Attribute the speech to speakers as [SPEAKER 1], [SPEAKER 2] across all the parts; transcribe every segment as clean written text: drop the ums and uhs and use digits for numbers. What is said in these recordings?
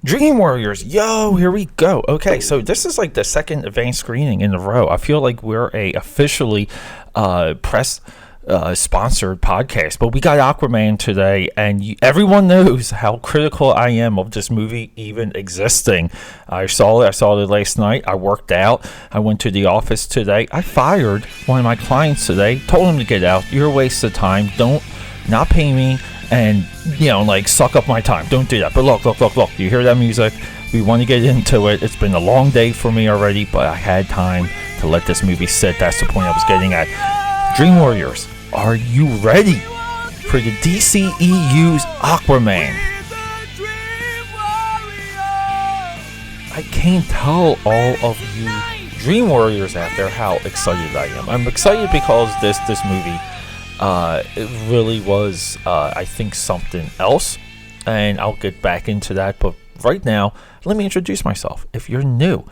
[SPEAKER 1] Dream Warriors, yo, here we go. Okay, so this is like the second advanced screening in a row. I feel like we're a officially press sponsored podcast, but we got Aquaman today, and everyone knows how critical I am of this movie even existing. I saw it last night. I worked out. I went to the office today. I fired one of my clients today. Told him to get out. You're a waste of time. Don't not pay me. And, like, suck up my time. Don't do that. But look. You hear that music? We want to get into it. It's been a long day for me already, but I had time to let this movie sit. That's the point I was getting at. Dream Warriors, are you ready for the DCEU's Aquaman? I can't tell all of you Dream Warriors out there how excited I am. I'm excited because this movie it really was, I think, something else, and I'll get back into that. But right now, let me introduce myself. If you're new,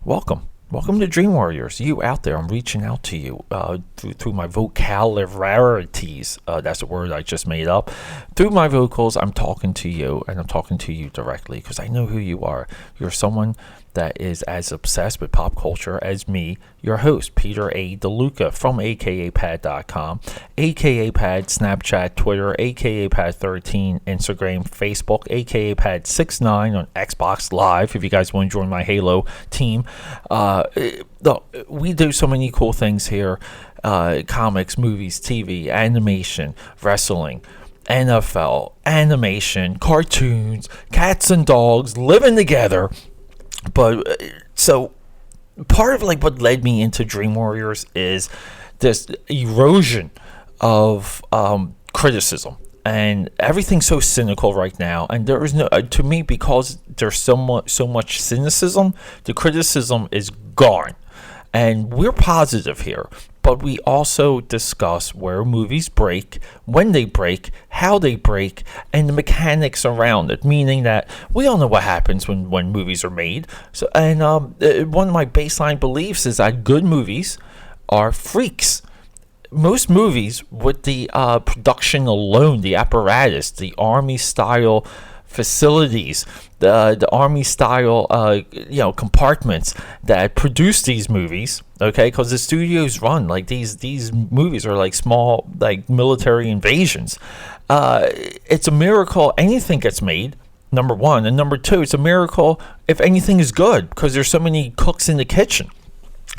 [SPEAKER 1] welcome to Dream Warriors. You out there, I'm reaching out to you through my vocalities. That's a word I just made up. Through my vocals, I'm talking to you, and I'm talking to you directly because I know who you are. You're someone that is as obsessed with pop culture as me, your host, Peter A. DeLuca from AKAPAD.com, AKAPAD, Snapchat, Twitter, AKAPAD13, Instagram, Facebook, AKAPAD69 on Xbox Live, if you guys want to join my Halo team. We do so many cool things here, comics, movies, TV, animation, wrestling, NFL, animation, cartoons, cats and dogs living together. But so part of like what led me into Dream Warriors is this erosion of criticism, and everything's so cynical right now. And there is no, to me, because there's so much cynicism, the criticism is gone. And we're positive here, but we also discuss where movies break, when they break, how they break, and the mechanics around it. Meaning that we all know what happens when movies are made. So, and one of my baseline beliefs is that good movies are freaks. Most movies, with the production alone, the apparatus, the army-style facilities, the army style compartments that produce these movies, okay, because the studios run like these movies are like small, like, military invasions. It's a miracle anything gets made, number one, and number two, it's a miracle if anything is good, because there's so many cooks in the kitchen.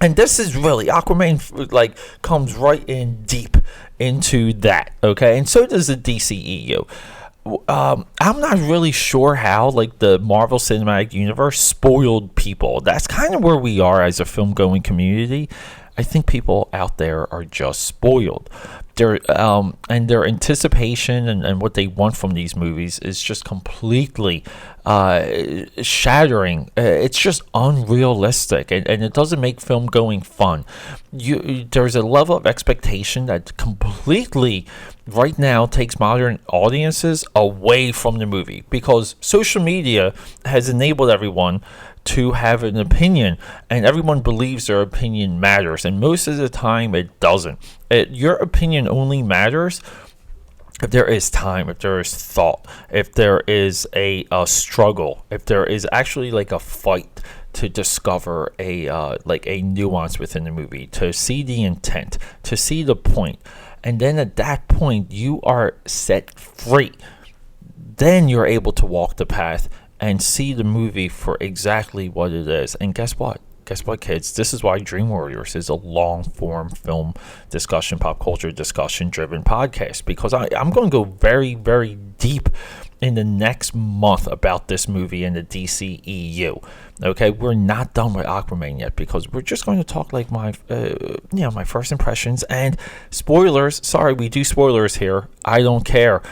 [SPEAKER 1] And this is really, Aquaman like comes right in deep into that, okay, and so does the DCEU. I'm not really sure how, like, the Marvel Cinematic Universe spoiled people. That's kind of where we are as a film-going community. I think people out there are just spoiled. And their anticipation and what they want from these movies is just completely shattering. It's just unrealistic, and it doesn't make film going fun. There's a level of expectation that completely right now takes modern audiences away from the movie, because social media has enabled everyone to have an opinion, and everyone believes their opinion matters, and most of the time it doesn't. Your opinion only matters if there is time, if there is thought, if there is a struggle, if there is actually like a fight to discover a nuance within the movie, to see the intent, to see the point. And then at that point, you are set free. Then you're able to walk the path and see the movie for exactly what it is. And guess what? Guess what, kids? This is why Dream Warriors is a long-form film discussion, pop culture discussion-driven podcast, because I'm going to go very, very deep in the next month about this movie and the DCEU. Okay, we're not done with Aquaman yet, because we're just going to talk like my first impressions and spoilers. Sorry, we do spoilers here. I don't care.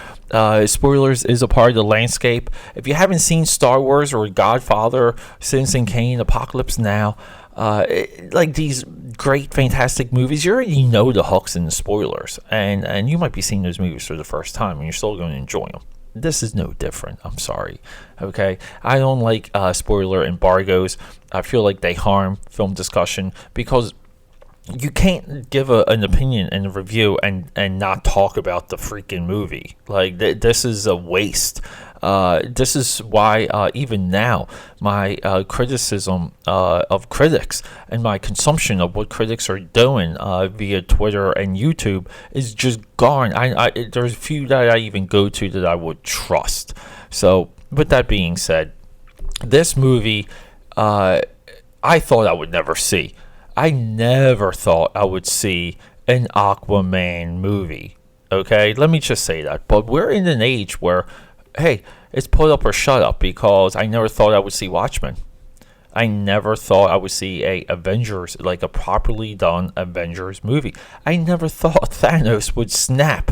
[SPEAKER 1] Spoilers is a part of the landscape. If you haven't seen Star Wars or Godfather, Citizen Kane, Apocalypse Now, like these great, fantastic movies, you already know the hooks and the spoilers, and you might be seeing those movies for the first time, and you're still going to enjoy them. This is no different. I'm sorry. Okay, I don't like spoiler embargoes. I feel like they harm film discussion, because you can't give an opinion and a review and not talk about the freaking movie. Like, this is a waste. This is why even now my criticism of critics and my consumption of what critics are doing via Twitter and YouTube is just gone. There's a few that I even go to that I would trust. So with that being said, this movie I thought I would never see. I never thought I would see an Aquaman movie. Okay, let me just say that. But we're in an age where, hey, it's put up or shut up, because I never thought I would see Watchmen. I never thought I would see a Avengers, like a properly done Avengers movie. I never thought Thanos would snap.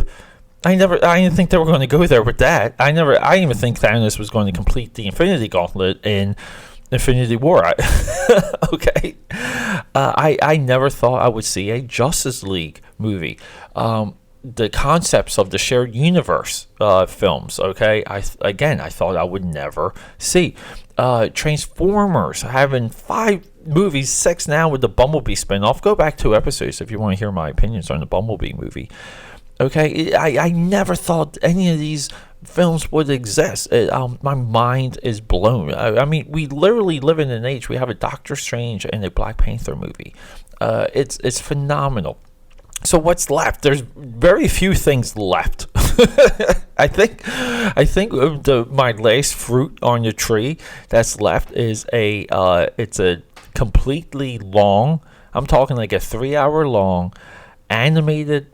[SPEAKER 1] I didn't think they were going to go there with that. I didn't even think Thanos was going to complete the Infinity Gauntlet in Infinity War. Okay, I never thought I would see a Justice League movie. The concepts of the shared universe films. Okay, I thought I would never see. Transformers having 5 movies, 6 now with the Bumblebee spinoff. Go back 2 episodes if you want to hear my opinions on the Bumblebee movie. Okay, I never thought any of these films would exist. My mind is blown. I mean, we literally live in an age. We have a Doctor Strange and a Black Panther movie. It's phenomenal. So what's left? There's very few things left. I think my last fruit on the tree that's left is it's a completely long. I'm talking like a 3-hour long animated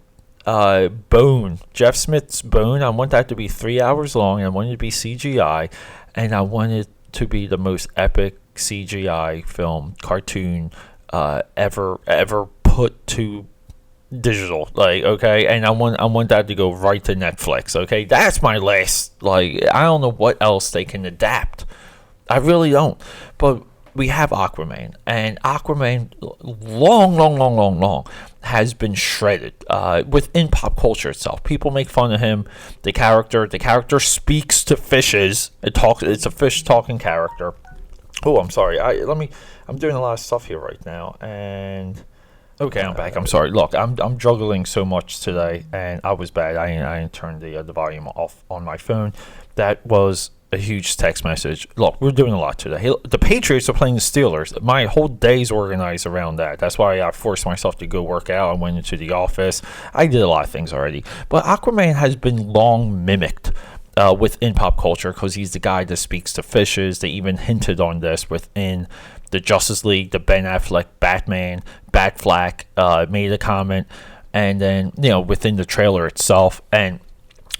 [SPEAKER 1] Bone, Jeff Smith's Bone. I want that to be 3 hours long. I want it to be CGI, and I want it to be the most epic CGI film cartoon ever put to digital. Like, okay, and I want that to go right to Netflix. Okay, that's my last. Like, I don't know what else they can adapt. I really don't. But we have Aquaman, and Aquaman long has been shredded within pop culture itself. People make fun of him. The character speaks to fishes. It's a fish talking character. Oh, I'm sorry. I'm doing a lot of stuff here right now, and okay, I'm back. I'm sorry. Look, I'm juggling so much today, and I was bad. I didn't turn the volume off on my phone. That was a huge text message. Look, we're doing a lot today. The Patriots are playing the Steelers. My whole day's organized around that. That's why I forced myself to go work out. I went into the office. I did a lot of things already. But Aquaman has been long mimicked within pop culture because he's the guy that speaks to fishes. They even hinted on this within the Justice League. The Ben Affleck Batman, Batfleck made a comment. And then, within the trailer itself. And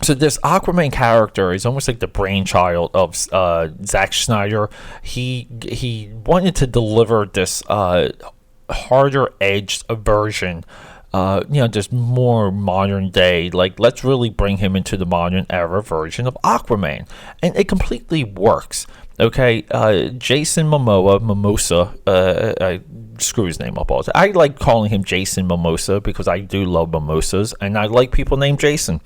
[SPEAKER 1] so this Aquaman character is almost like the brainchild of Zack Snyder. He wanted to deliver this harder-edged version, just more modern day. Like, let's really bring him into the modern era version of Aquaman, and it completely works. Okay, Jason Mimosa. I screw his name up all the time. I like calling him Jason Mimosa because I do love mimosas, and I like people named Jason.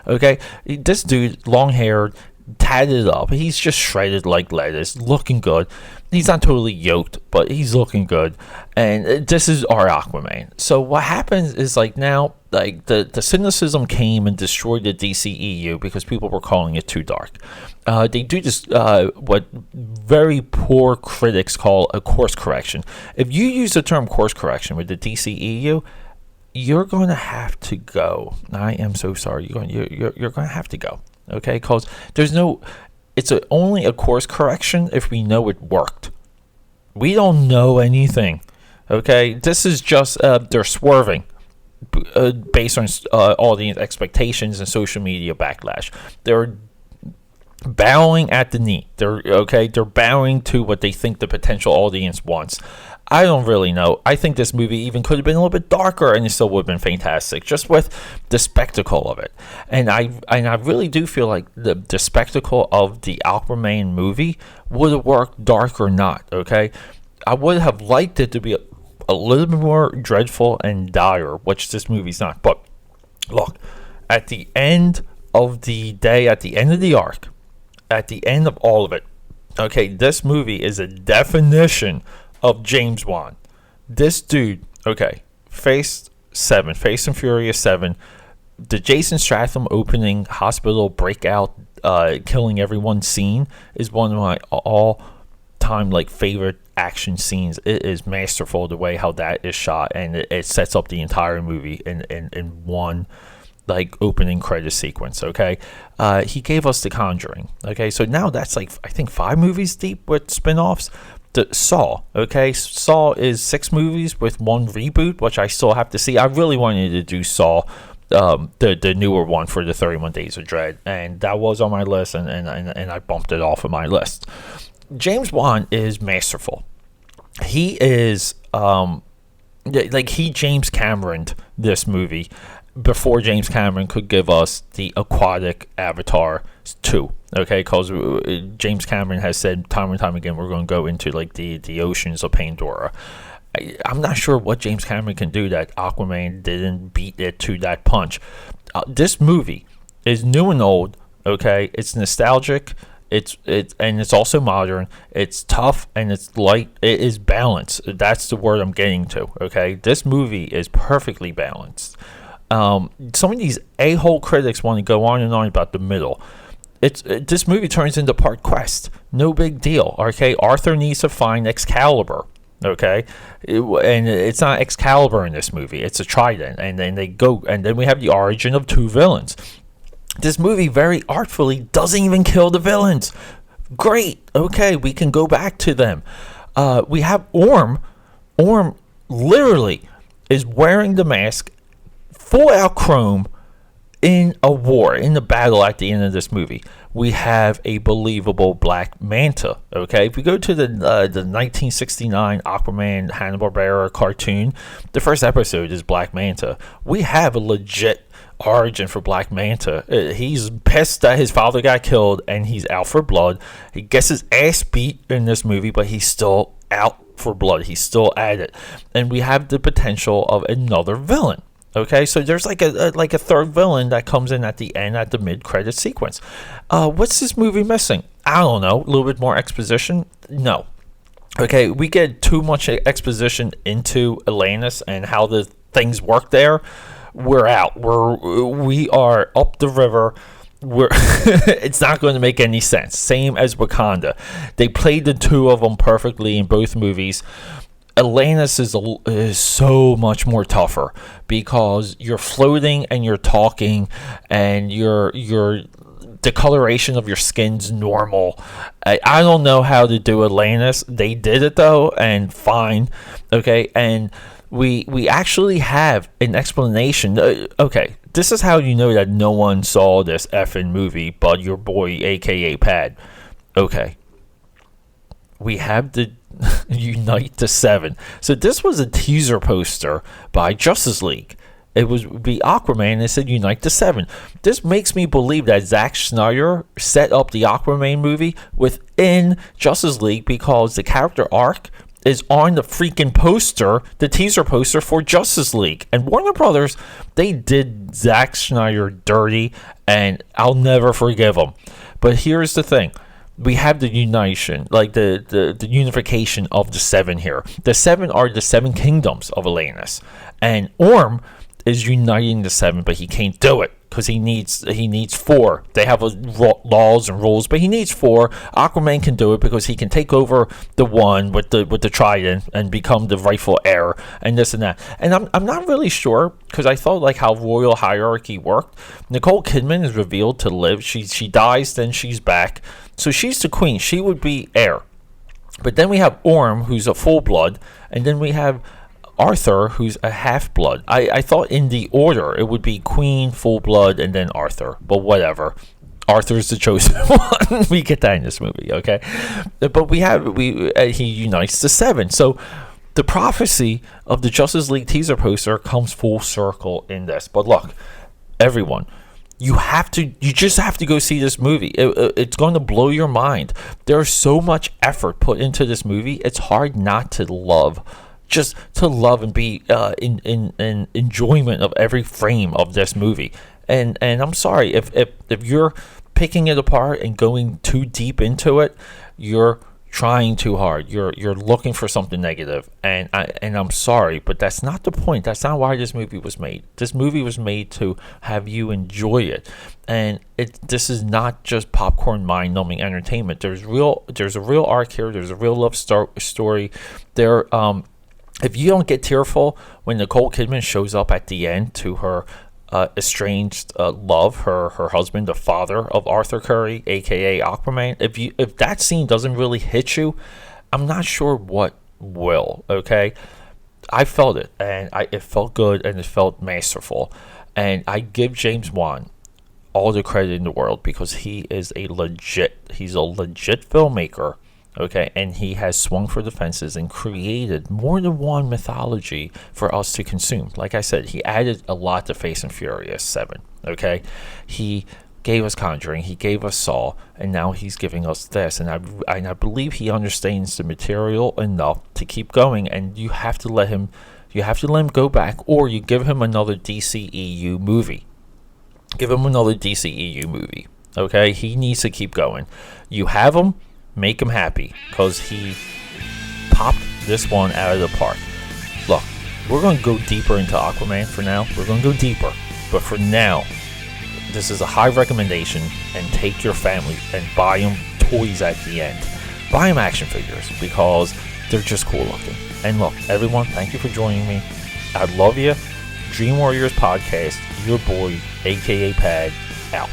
[SPEAKER 1] Okay, this dude, long-haired, tatted up. He's just shredded like lettuce, looking good. He's not totally yoked, but he's looking good. And this is our Aquaman. So what happens is, like, now, like, the cynicism came and destroyed the DCEU because people were calling it too dark. They do this, what very poor critics call a course correction. If you use the term course correction with the DCEU, you're going to have to go. I am so sorry. You're going to have to go. Okay, because it's only a course correction if we know it worked. We don't know anything. Okay, this is just they're swerving based on audience expectations and social media backlash. They're bowing at the knee. They're bowing to what they think the potential audience wants. I don't really know. I think this movie even could have been a little bit darker, and it still would have been fantastic, just with the spectacle of it. And I really do feel like the spectacle of the Aquaman movie would have worked, dark or not. Okay, I would have liked it to be a little bit more dreadful and dire, which this movie's not. But look, at the end of the day, at the end of the arc, at the end of all of it, okay, this movie is a definition of James Wan. This dude, okay, Fast and Furious 7, the Jason Statham opening hospital breakout killing everyone scene is one of my all-time like favorite action scenes. It is masterful the way how that is shot, and it sets up the entire movie in one like opening credit sequence. Okay, he gave us The Conjuring. Okay, so now that's like I think 5 movies deep with spin-offs. The Saw. Okay, Saw is 6 movies with 1 reboot, which I still have to see. I really wanted to do Saw, the newer one for the 31 Days of Dread, and that was on my list, and I bumped it off of my list. James Wan is masterful. He is he James Cameroned this movie before James Cameron could give us the aquatic Avatar 2. Okay, because James Cameron has said time and time again we're going to go into like the oceans of Pandora. I'm not sure what James Cameron can do that Aquaman didn't beat it to that punch. This movie is new and old. Okay, it's nostalgic. It's also modern. It's tough and it's light. It is balanced. That's the word I'm getting to. Okay, this movie is perfectly balanced. Some of these a-hole critics want to go on and on about the middle. This movie turns into part quest. No big deal. Okay, Arthur needs to find Excalibur. Okay, and it's not Excalibur in this movie. It's a trident, and then then we have the origin of 2 villains. This movie very artfully doesn't even kill the villains. Great. Okay, we can go back to them. We have Orm. Orm literally is wearing the mask, full out chrome, in a war, in the battle at the end of this movie. We have a believable Black Manta. Okay, if we go to the 1969 Aquaman Hanna-Barbera cartoon, the first episode is Black Manta. We have a legit origin for Black Manta. He's pissed that his father got killed and he's out for blood. He gets his ass beat in this movie, but he's still out for blood. He's still at it. And we have the potential of another villain. Okay, so there's like a third villain that comes in at the end, at the mid-credit sequence. What's this movie missing? I don't know. A little bit more exposition? No. Okay, we get too much exposition into Atlantis and how the things work there. We're out. We are up the river. It's not going to make any sense. Same as Wakanda. They played the 2 of them perfectly in both movies. Atlantis is so much more tougher because you're floating and you're talking and the coloration of your skin's normal. I don't know how to do Atlantis. They did it though, and fine. Okay, and we actually have an explanation. Okay, this is how you know that no one saw this effing movie but your boy, aka Pad. Okay, we have the Unite the 7. So this was a teaser poster by Justice League. It would be Aquaman, and it said Unite the 7. This makes me believe that Zack Snyder set up the Aquaman movie within Justice League because the character arc is on the freaking poster, the teaser poster for Justice League. And Warner Brothers, they did Zack Snyder dirty, and I'll never forgive them. But here's the thing. We have the unition, like the unification of the 7 here. The 7 are the 7 kingdoms of Atlantis, and Orm is uniting the 7, but he can't do it because he needs 4. They have laws and rules, but he needs 4. Aquaman can do it because he can take over the 1 with the trident and become the rightful heir, and this and that. And I'm not really sure because I thought like how royal hierarchy worked. Nicole Kidman is revealed to live. She dies, then she's back. So she's the queen. She would be heir. But then we have Orm, who's a full blood, and then we have Arthur, who's a half blood. I thought in the order it would be queen, full blood, and then Arthur. But whatever. Arthur's the chosen one. We get that in this movie, okay? But he unites the 7. So the prophecy of the Justice League teaser poster comes full circle in this. But look, everyone, you just have to go see this movie. It's going to blow your mind. There's so much effort put into this movie. It's hard not to love. Just to love and be in enjoyment of every frame of this movie. And I'm sorry if you're picking it apart and going too deep into it, you're trying too hard. You're looking for something negative, and I'm sorry, but that's not the point. That's not why this movie was made. This movie was made to have you enjoy it, and this is not just popcorn, mind-numbing entertainment. There's a real arc here. There's a real love story. If you don't get tearful when Nicole Kidman shows up at the end to her estranged love, her husband, the father of Arthur Curry, aka Aquaman. If that scene doesn't really hit you, I'm not sure what will. Okay, I felt it, and it felt good, and it felt masterful, and I give James Wan all the credit in the world because he's a legit filmmaker. Okay, and he has swung for the fences and created more than one mythology for us to consume. Like I said, he added a lot to Fast and Furious 7. Okay, he gave us Conjuring, he gave us Saw, and now he's giving us this. And I believe he understands the material enough to keep going. And you have to let him go back, or you give him another DCEU movie. Okay, he needs to keep going. You have him. Make him happy, because he popped this one out of the park. Look, we're going to go deeper into Aquaman for now. We're going to go deeper. But for now, this is a high recommendation, and take your family and buy them toys at the end. Buy them action figures, because they're just cool looking. And look, everyone, thank you for joining me. I love you. Dream Warriors Podcast, your boy, AKAPAD, out.